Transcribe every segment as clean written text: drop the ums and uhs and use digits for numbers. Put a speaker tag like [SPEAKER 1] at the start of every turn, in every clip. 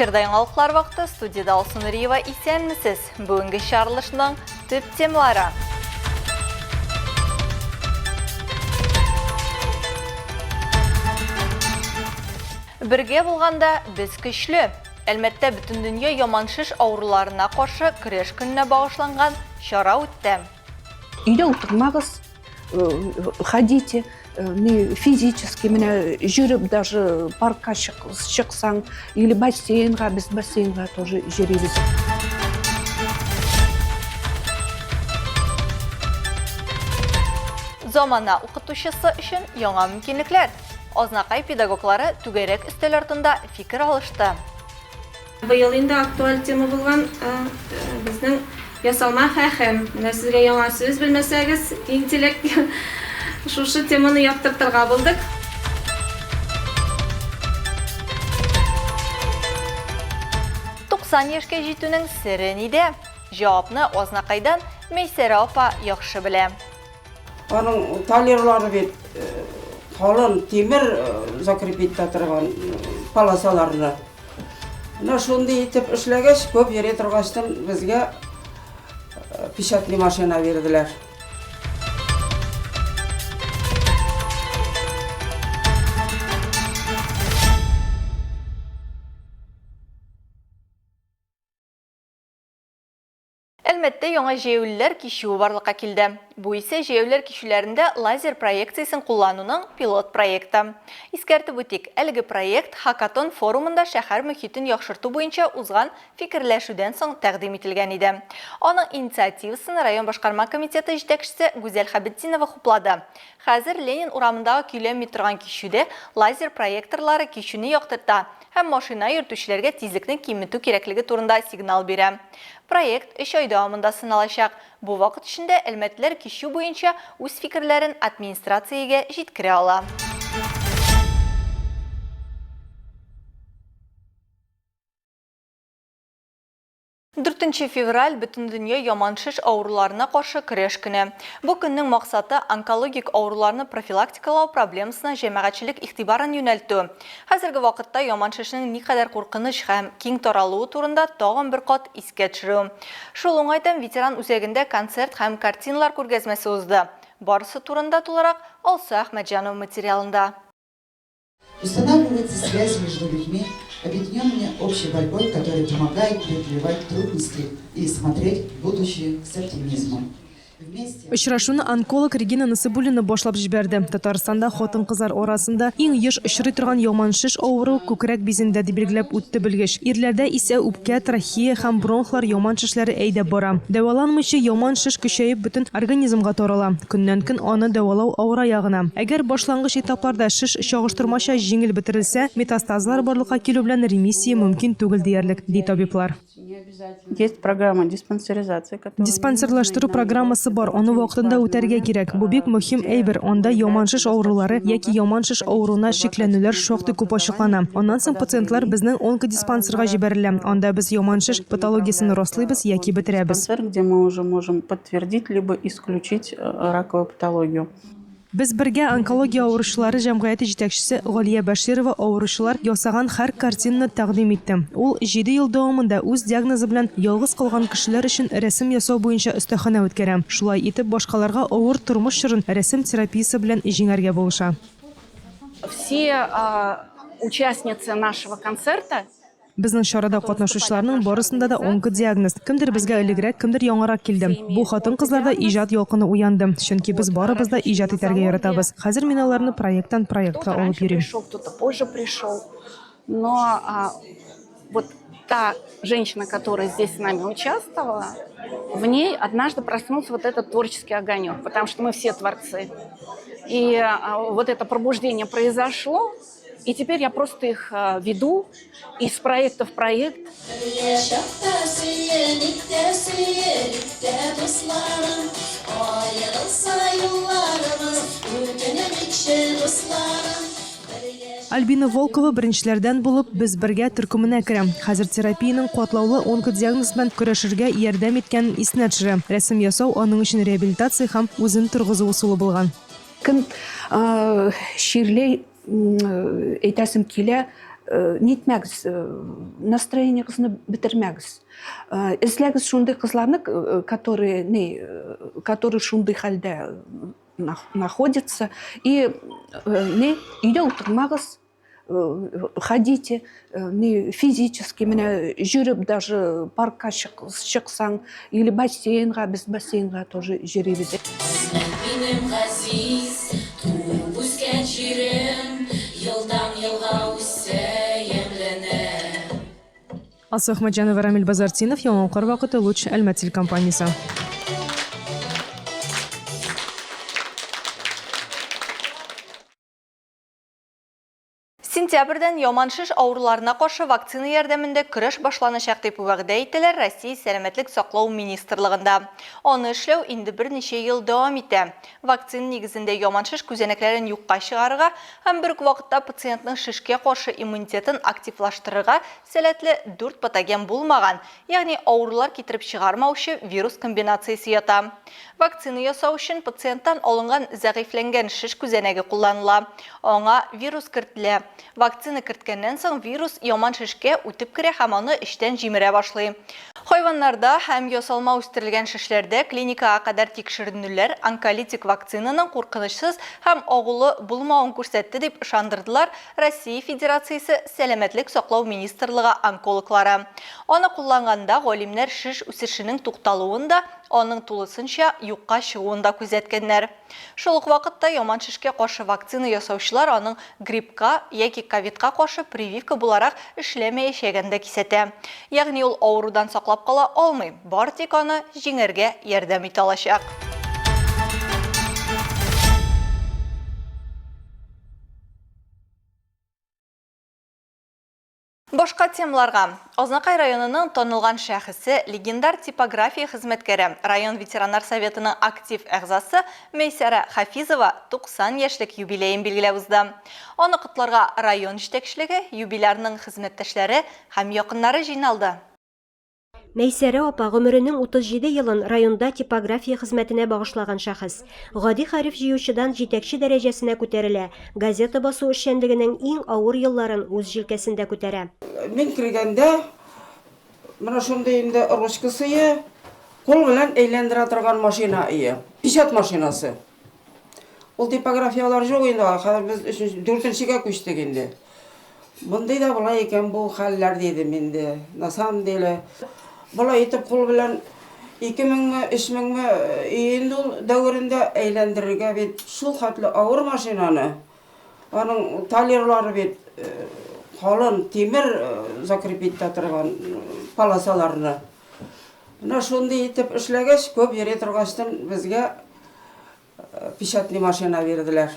[SPEAKER 1] Эфирда яңалыклар вакыты, студияда Алсу Нуриева исәнмесез. Бүгенге чаралышның төп темалары. Бергә булганда без көчле. Әлбәттә, бөтен дөнья яманшыш авыруларына каршы көрәш көненә багышланган чара үтте.
[SPEAKER 2] Өйдә утырмагыз, ходите, физически менә жүреп даже паркка чыксаң или бассейнга, без бассейнга тоже йөрибез.
[SPEAKER 1] Замана укытучысы өчен яңа мөмкинлекләр. Азнакай педагоглары түгәрәк өстәл артында фикер алышты.
[SPEAKER 3] Быел инде актуаль тема булган безнең ясалма һәм. Менә сезгә яңа сүз белмәсәгез, интеллект шушы теманы яктыртырга булдык.
[SPEAKER 1] Туксан яшькә җитүнең сере нидә? Җавапны Азнакайдан Мәйсәрә апа яхшы белә.
[SPEAKER 4] Аның талерлары бит калын темир закрепить торган полосаларны. Менә шундый итеп эшләгәч, күп йөри торгачтан безгә печатный машина бирделәр.
[SPEAKER 1] Әлбәттә, яңа җәяүлеләр кичүе барлыкка килде. Бу исә җәяүлеләр кичүләрендә лазер проекциясын куллануның пилот проекты. Искәртеп үтик, әлеге проект Хакатон форумында шәһәр мөхитен яхшырту буенча узган фикерләшүдән соң тәкъдим ителгән иде. Аның инициативасын район башкарма комитеты җитәкчесе Гүзәл Хәбетдинова хуплады. Хәзер Ленин урамындагы көйләнми торган кичүдә лазер проекторлары кичүне яктырта һәм машина йөртүчеләргә тизлекне киметү кирәклеге турында сигнал бирә. Проект 3 ай дәвамында сыналачак. Бу вакыт эчендә әлмәтләр кичү буенча үз фикерләрен администрациягә җиткерә ала. 4 февраль бөтен дөнья яманшыш авыруларына каршы көрәш көне. Бу көннең максаты онкологик авыруларны профилактикалау проблемасына җәмәгатьчелек игътибарын юнәлтү. Хәзерге вакытта яманшышның никадәр куркыныч һәм киң таралуы турында тагын бер кат искә төшерү. Шул уңайдан ветеран үзәгендә концерт һәм картиналар күргәзмәсе узды. Барысы турында тулырак Алсу Әхмәтҗанова материалында.
[SPEAKER 5] Устанавливается связь между людьми, объединенные общей борьбой, которая помогает преодолевать трудности и смотреть в будущее с оптимизмом.
[SPEAKER 6] Очрашуны онколог Регина Насыбуллина башлап җибәрде. Татарстанда хатын-кызлар арасында иң еш очрый торган яманшыш авыру күкрәк бизендә дип билгеләп үтте белгеч. Ирләрдә исә үпкә, трахея һәм бронхлар яманшышлары әйдәп бара. Дәваланмыйча яманшыш көчәеп бөтен организмга тарала. Көннән-көн аны дәвалау авырая гына. Әгәр башлангыч этапларда шиш чагыштырмача җиңел бетерелсә, метастазлар барлыкка килү белән ремиссия мөмкин түгел диярлек, ди табиблар.
[SPEAKER 7] Есть программа диспансеризации.
[SPEAKER 6] Диспансерлаштыру программасы бар, аны вакытында үтәргә кирәк. Бу бик мөһим әйбер. Анда яманшыш авырулары яки яманшыш авыруына шикләнүләр шактый күп ачыклана. Аннан соң пациентлар безнең онкодиспансерга җибәрелә. Анда без яманшыш патологиясын раслыйбыз яки бетерәбез.
[SPEAKER 7] Где мы уже можем подтвердить либо исключить раковую патологию.
[SPEAKER 6] Без бергә онкология авыручылары җәмгыяте җитәкчесе Галия Баширова авыручылар ясаган һәр картинаны тәкъдим итте. Ул 7 ел дәвамында үз диагнозы белән ялгыз калган кешеләр өчен рәсем ясау буенча өстәханә үткәрә. Шулай итеп башкаларга авыр тормыш чорын рәсем терапиясе белән җиңәргә булыша.
[SPEAKER 8] Все участницы нашего концерта
[SPEAKER 6] Безнең чарада катнашучыларның барысында да онкодиагноз. Кемдер безгә элегрәк, кемдер яңарак килде. Бу хатын-кызларда иҗат ялкыны уянды. Чөнки без барыбыз да иҗат итәргә яратабыз. Хәзер мин аларны проекттан проектка алып йөрим.
[SPEAKER 8] Кто-то позже пришел. Но вот та женщина, которая здесь с нами участвовала, в ней однажды проснулся вот этот творческий огонек, потому что мы все творцы. И вот это пробуждение произошло. И теперь я просто их веду из проекта в проект.
[SPEAKER 6] Альбина Волкова беренчеләрдән булып без бергә төркеменә керә. Хәзер терапиянең катлаулы онкодиагноз белән көрәшергә ярдәм иткәнен исенә төшерә. Рәсем ясау аның өчен реабилитация һәм үзен торгызу усулы булган.
[SPEAKER 2] Кем ширлей әйтәсем килә, нетмәгіз, настроениеңізді бітірмәгіз. Ізләгіз шундай қызларны, которые шундай хәлдә находятся, и үйдә утырмагыз, ходите, физически, жүріп даже паркка шықсаң, или бассейнға, біз бассейнға тоже жүребіз.
[SPEAKER 6] Асыл Ахмаджанова, Рамиль Базартинов, Яңанкар вакыты, Луч, Әлмәт телекомпаниясе.
[SPEAKER 1] Сентябрьдән яманшыш авыруларына каршы вакцина ярдәмендә көрәш башланачак дип вәгъдә ителәр Россия сәламәтлек саклау министрлыгында. Аны эшләү инде берничә ел дәвам итә. Вакцина нигезендә яманшыш күзәнәкләрен юкка чыгарырга һәм бер үк вакытта пациентның шишкә каршы иммунитетын активлаштырырга сәләтле 4 патоген булмаган, ягъни авырулар китереп чыгармаучы вирус комбинациясе ята. Вакцина ясау өчен пациенттан алынган зәгыйфләнгән шиш күзәнәге кулланыла. Аңа вирус кертелә. Вакцина керткәннән соң вирус яман шишкә үтеп керә һәм аны эштән җимерә башлый. Хайваннарда һәм ясалма үстерелгән шишләрдә клиникага кадәр тикшеренүләр онколитик вакцинаның куркынычсыз һәм агулы булмавын күрсәтте дип ышандырдылар Россия Федерациясе сәламәтлек саклау министрлыгы онкологлары. Аны кулланганда галимнәр шиш үсешенең тукталуын да, аның тулысынча юкка чыгуын да күзәткәннәр. Шул ук вакытта яман шишкә каршы вакцина ясаучылар аның гриппка яки ковидка каршы прививка буларак эшләмәячәгән дә кисәтә. Ягъни ул авырудан саклап кала алмый, бар тик аны җиңәргә ярдәм итә алачак. Башка темаларга. Азнакай районының танылган шәхесе, легендар типография хезмәткәре, район ветераннар советының актив әгъзасы Мәйсәрә Хафизова 90 яшьлек юбилейын билгеләп узды. Аны котларга район җитәкчелеге, юбилярның хезмәттәшләре һәм якыннары җыйналды.
[SPEAKER 9] Мәйсәрә апа гомеренең 37 елын районда типография хезмәтенә багышлаган шәхес. Гади хәреф җыючыдан җитәкче дәрәҗәсенә күтәрелә. Газета басу эшчәнлегенең иң авыр елларын үз җилкәсендә күтәрә.
[SPEAKER 4] Мин кергәндә, менә шундый инде ручкасы, кул белән әйләндерә торган машина ие, печать машинасы. Ул типографиялар юк инде, хәзер без 4-нчегә күчтек инде. Бундай да булай икән бу хәлләр дидем инде. На самом деле Болай итеп кул белән 2000-3000 июнь дәверендә әйләндерергә бит шул хәтле авыр машинаны. Аның талерлары бит калын тимер закрепиттә торган полосаларны. Менә шундый итеп эшләгәч, күп йөри торгачтан безгә печатный машина бирделәр.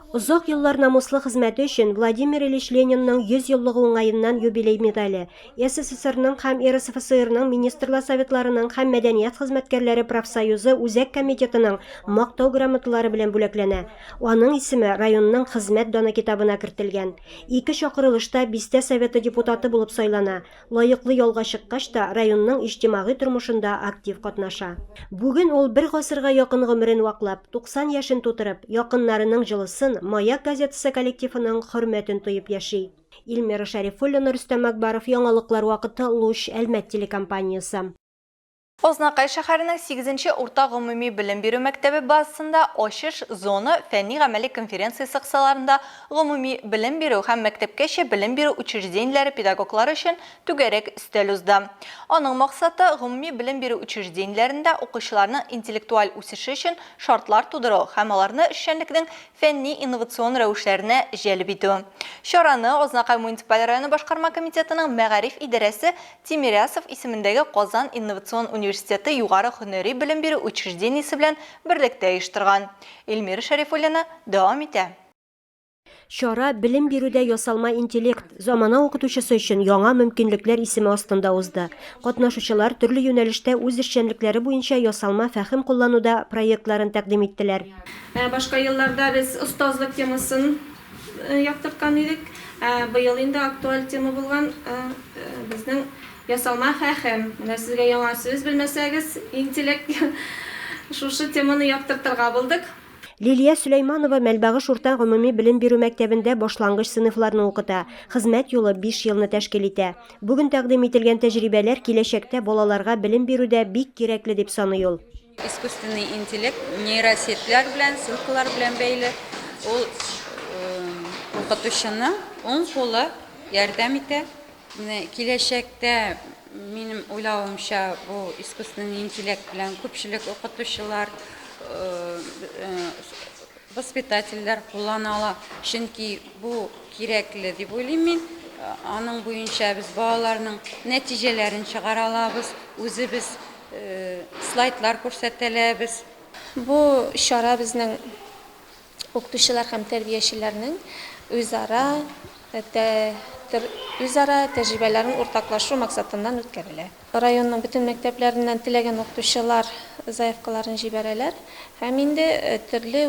[SPEAKER 9] Узак еллар намуслы хезмәте өчен Владимир Ильич Ленинның 100 еллыгы уңаеннан юбилей медале, СССРның һәм РСФСРның министрлар советларының һәм мәдәният хезмәткәрләре профсоюзы үзәк комитетының мактау грамоталары белән бүләкләнә. Аның исеме районның хезмәт даны китабына кертелгән. 2 чакырылышта Бистә советы депутаты булып сайлана. Лаеклы ялга чыккач та районның иҗтимагый тормышында актив катнаша. Бүген ул 1 гасырга якын гомерен ваклап, 90 яшен тутырып, якыннарының җылысын Маяк газетасы коллективының хөрмәтен тоеп яши. Илмира Шәрифуллина, Рөстәм Акбаров, Яңалыклар вакыты, Луч, Әлмәт телекомпаниясе.
[SPEAKER 1] Азнакай шәһәренең 8-нче урта гомуми белем бирү мәктәбе базасында ачыш зона фәнни-гамәли конференциясе кысаларында гомуми белем бирү һәм мәктәпкәчә белем бирү учреждениеләре педагоглары өчен түгәрәк өстәл узды. Аның максаты гомуми белем бирү учреждениеләрендә укучыларның интеллектуаль үсеше өчен шартлар тудыру һәм аларны эшчәнлекнең фәнни-инновацион рәвешләренә җәлеп итү. Чараны Азнакай муниципаль районы башкарма комитетының мәгариф идарәсе Тимирясов исемендәге Казан инновацион университеты югары һөнәри белем бирү учреждениесе белән берлектә оештырган. Илмира Шәрифуллина дәвам итә.
[SPEAKER 9] Чара белем бирүдә ясалма интеллект замана укытучысы өчен яңа мөмкинлекләр исеме астында узды. Катнашучылар төрле юнәлештә үз эшчәнлекләре буенча ясалма фәһем куллануда проектларын тәкъдим иттеләр.
[SPEAKER 3] Башка елларда без остазлык темасын яктырткан идек. Быел инде актуаль тема булган безнең ясалма фәһем. Менә сезгә яңа сүз белмәсәгез, интеллект шушы теманы яктыртырга булдык.
[SPEAKER 9] Лилия Сулейманова Мәлбәгыш урта гомуми белем бирү мәктәбендә башлангыч сыйныфларны укыта. Хезмәт юлы 5 елны тәшкил итә. Бүген тәкъдим ителгән тәҗрибәләр киләчәктә балаларга белем бирүдә бик кирәкле дип саный ул.
[SPEAKER 10] Искусственный интеллект, нейросетлер белән, ссылкалар белән бәйле, ул укытучыны уң кулы ярдәм итә. Киләчәктә минем уйлавымча бу искусственный интеллект белән күпчелек укытучылар, воспитательләр кулланалар. Чөнки бу кирәкле дип уйлыйм мин. Аның буенча без балаларның нәтиҗәләрен чыгара алабыз, үзебез слайдлар күрсәтәләбез.
[SPEAKER 3] Бу чара безнең укытучылар һәм тәрбиячеләрнең үзара тәҗрибәләрен уртаклашу максатыннан үткәрелә. Районның бөтен мәктәпләреннән теләгән укытучылар заявкаларын җибәрәләр һәм инде төрле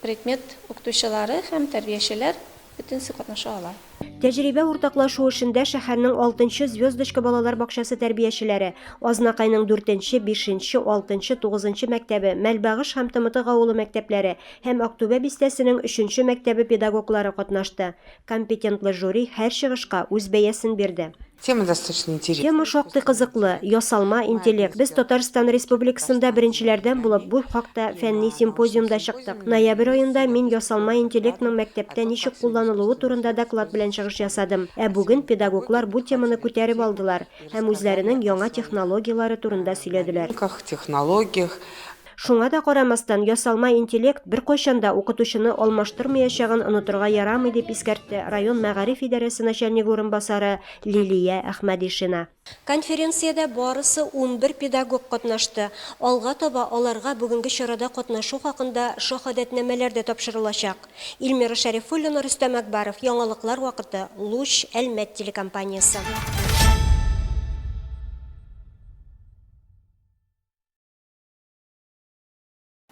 [SPEAKER 3] предмет укытучылары һәм тәрбиячеләр бөтенсе катнаша ала.
[SPEAKER 9] Тәҗрибә уртаклашу эшендә шәһәрнең 6-нчы звездочка балалар бакчасы тәрбиячеләре, Азнакайның 4-нче, 5-нче, 6-нчы, 9-нчы мәктәбе, Мәлбәгыш һәм Тымытык авылы мәктәпләре һәм Актүбә бистәсенең 3-нче мәктәбе педагоглары катнашты. Компетентлы жюри һәр чыгышка үз бәясен бирде.
[SPEAKER 11] Тема достаточно интересная.
[SPEAKER 9] Тема шактый кызыклы, ясалма интеллект. Без Татарстан Республикасында беренчеләрдән булып бу хакта фәнни симпозиумда чыктык. Ноябрь аенда мин ясалма интеллектның мәктәптә ничек кулланылуы турында доклад белән чыгыш ясадым. Бүген педагоглар бу теманы күтәреп алдылар һәм үзләренең яңа технологиялары турында сөйләделәр.
[SPEAKER 11] Технологиях.
[SPEAKER 9] Шуңа да карамастан, ясалма интеллект бер кайчанда укытучыны алмаштырмаячагын онытырга ярамый дип искәртте район мәгариф идарәсе начальнигы урынбасары Лилия Әхмәдишина. Конференциядә барысы 11 педагог катнашты. Алга таба аларга бүгенге чарада катнашу хакында шаһадәтнамәләр дә тапшырылачак. Илмира Шәрифуллина, Рөстәм Әкбаров, яңалыклар вакыты, Луч, Әлмәт телекомпаниясе.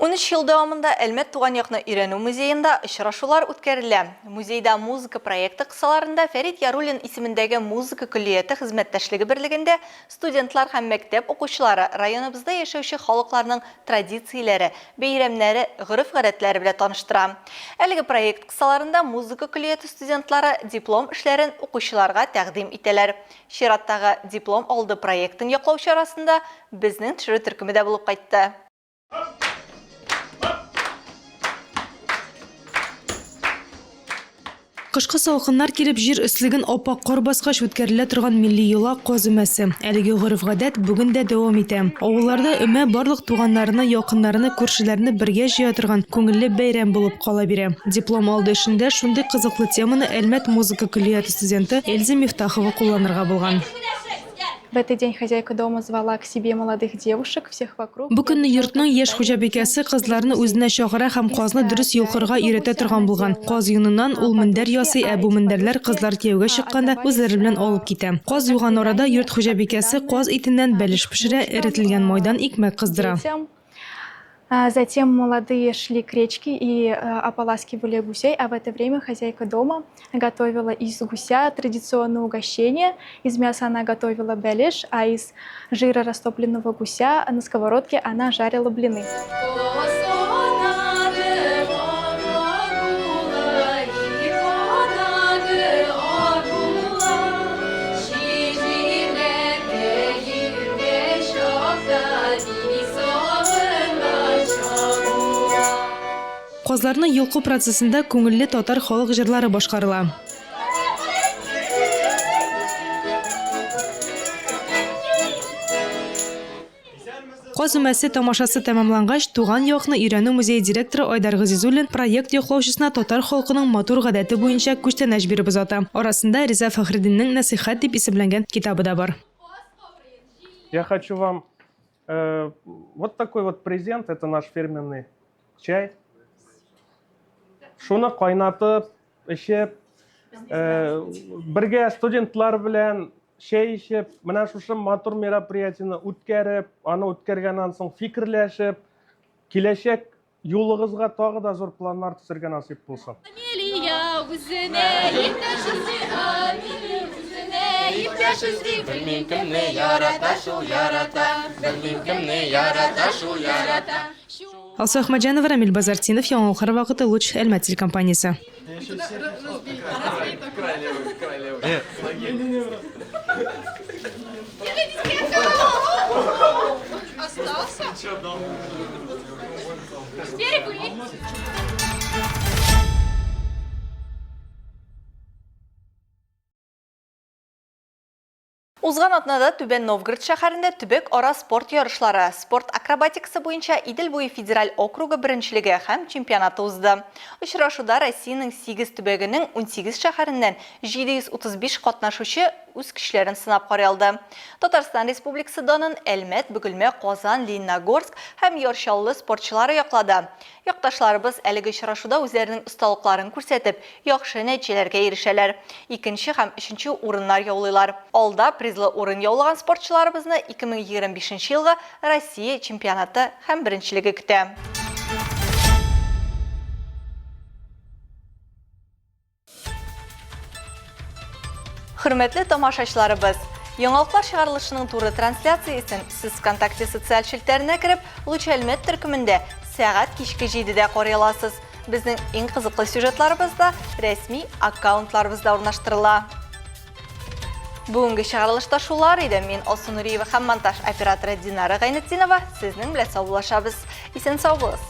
[SPEAKER 1] 13 ел дәвамында Әлмәт туган якны өйрәнү музеенда очрашулар үткәрелә. Музейда музыка проекты кысаларында Фәрит Яруллин исемендәге музыка күллияте хезмәттәшлеге берлегендә студентлар һәм мәктәп укучылары районыбызда яшәүче халыкларның традицияләре, бәйрәмнәре, гореф-гадәтләре белән таныштыра. Әлеге проект кысаларында музыка күллияте студентлары диплом эшләрен укучыларга тәкъдим итәләр. Чираттагы диплом алды проектын яклаучы арасында безнең төшерү төркеме дә булып кайтты.
[SPEAKER 6] Кышкы салкыннар килеп җир өслеген апак кар баскач үткәрелә торган милли юла Казымәсе. Әлеге гореф-гадәт бүген дә дәвам итә. Авылларда өмә барлык туганнарны, якыннарны, күршеләрне бергә җыя торган күңелле бәйрәм булып кала бирә. Диплом алды эшендә шундый кызыклы теманы Әлмәт музыка күллияте студенты Эльза Мифтахова кулланырга булган.
[SPEAKER 12] В этот день хозяйка дома звала к себе молодых девушек, всех вокруг.
[SPEAKER 6] Бу көнне йортның яшь хуҗабикәсе кызларны үзенә чакыра һәм казны дөрес юлкырга өйрәтә торган булган. Каз юныннан ул мендәр ясый, бу мендәрләр кызлар кияүгә чыкканда үзләре белән алып китә. Каз юган арада йорт хуҗабикәсе каз итеннән бәлеш пешерә, эретелгән майдан икмәк кыздыра.
[SPEAKER 12] Затем молодые шли к речке и ополаскивали гусей, а в это время хозяйка дома готовила из гуся традиционное угощение. Из мяса она готовила бәлеш, а из жира растопленного гуся на сковородке она жарила блины.
[SPEAKER 6] Казларны йолку процессында күңелле татар халык җырлары башкарыла. Казымәсе тамашасы тәмамлангач, туган якны өйрәнү музей директоры Айдар Газизуллин проект яклаучысына татар халкының матур гадәте буенча күчтәнәч биреп узата. Арасында Риза Фәхреддиннең Насихат дип исемләнгән китабы да бар.
[SPEAKER 13] Я хочу вам вот такой вот презент, это наш фирменный чай. Шуны кайнатып, эчеп, бергә студентлар белән чәй эчеп, менә шушы матур мероприятияне үткәреп, аны үткәргәннән соң фикерләшеп, киләчәк юлыгызга тагы да зур планнар төзергә насыйп булсын.
[SPEAKER 6] Алсу Ахмаджанова, Рамиль Базартинов, Яңалқар вақыты Луч, Әлмәт телекомпаниясы.
[SPEAKER 1] Узган атнада Түбән Новгород шәһәрендә төбәк ара спорт ярышлары, спорт акробатикасы буенча Идел буе федераль округы беренчелеге һәм чемпионаты узды. Очрашуда Россиянең 8 төбәгенең 18 шәһәреннән 735 катнашучы үз көчләрен сынап каралды. Татарстан Республикасы данын Әлмәт, Бөгелмә, Казан, Лениногорск һәм Яршаллы спортчылары яклады. Якташларыбыз әлеге очрашуда үзләренең осталыкларын күрсәтеп, яхшы нәтиҗәләргә ирешәләр. Икенче һәм өченче урыннар яулыйлар. Алда призлы урын яулаган спортчыларыбызны 2025 елга Россия чемпионаты һәм беренчелеге көтә. Хөрмәтле тамашачыларыбыз, яңалыклар чыгарылышының туры трансляциясын сез ВКонтакте социаль челтәренә кереп, Луч Әлмәт төркемендә сәгать кичке 7-дә карый аласыз. Безнең иң кызыклы сюжетларыбыз да рәсми аккаунтларыбызда урнаштырыла. Бүгенге чыгарылышта шулар иде. Мин Алсу Нуриева һәм монтаж операторы Динара Гайнетдинова сезнең белән саулашабыз. Исән сау булыгыз.